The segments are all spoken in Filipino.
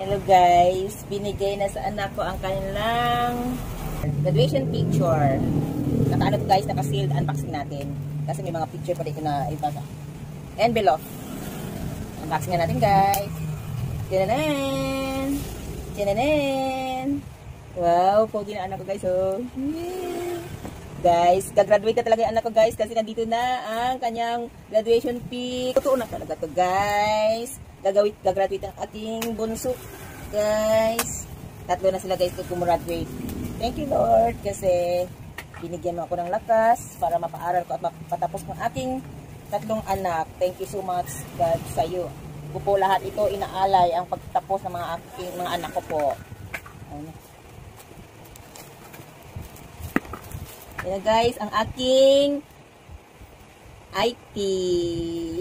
Hello guys, binigay na sa anak ko ang kanilang graduation picture. Nakaano to guys, naka-sealed unboxing natin. Kasi may mga picture pa dito na iba sa envelope. Unboxing na natin guys. Tinanen! Tinanen! Wow, pogi na anak ko guys oh. Guys, gagraduate na talaga yung anak ko guys kasi nandito na ang kanyang graduation pic. Totoo na talaga to guys. Gagraduate ang ating bunso guys. Tatlo na sila guys to graduate. Thank you Lord kasi binigyan mo ako ng lakas para mapaaral ko at mapatapos ng aking tatlong anak. Thank you so much God sa iyo. Ko po lahat ito inaalay ang pagtapos ng mga anak ko po. Ayan guys, ang aking IT.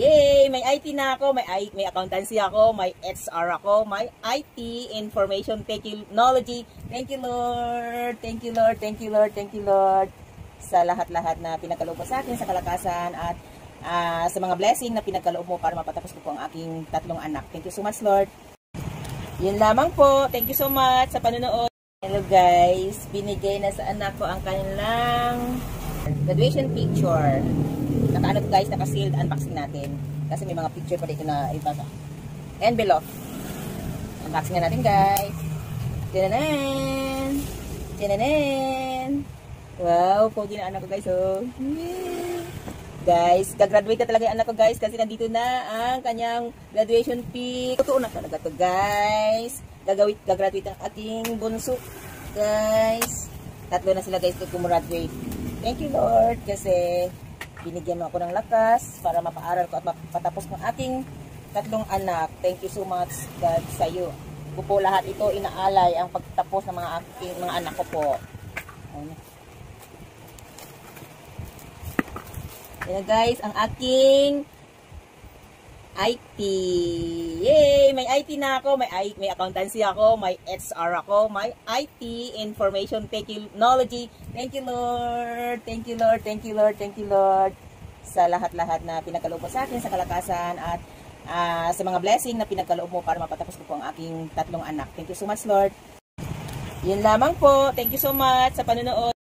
Yay! May IT na ako, may accountancy ako, may HR ako, may IT, information technology. Thank you Lord. Thank you Lord. Thank you Lord. Thank you Lord. Sa lahat-lahat na pinagkaloob mo sa akin, sa kalakasan at sa mga blessing na pinagkaloob mo para mapatapos ko po ang aking tatlong anak. Thank you so much Lord. Yun lamang po. Thank you so much sa panonood. Hello guys, binigay na sa anak ko ang kanilang graduation picture. Nakaano to guys, naka-sealed unboxing natin. Kasi may mga picture pa dito na iba sa envelope. Unboxing na natin guys. Tinanen! Tinanen! Wow, pogi na anak ko guys oh. Guys, gagraduate na talaga yung anak ko guys kasi nandito na ang kanyang graduation pic. Totoo na talaga to guys. Gagraduate ang ating bunso guys. Tatlo na sila guys to graduate. Thank you Lord kasi binigyan mo ako ng lakas para mapaaral ko at mapatapos ng aking tatlong anak. Thank you so much God sa iyo. Ko po lahat ito inaalay ang pagtapos ng mga anak ko po. Ayan guys, ang aking IT. Yay! May IT na ako, may accountancy ako, may HR ako, may IT, information technology. Thank you Lord. Thank you Lord. Thank you Lord. Thank you Lord. Sa lahat-lahat na pinagkaloob mo sa akin, sa kalakasan at sa mga blessing na pinagkaloob mo para mapatapos ko po ang aking tatlong anak. Thank you so much Lord. Yun lamang po. Thank you so much sa panonood.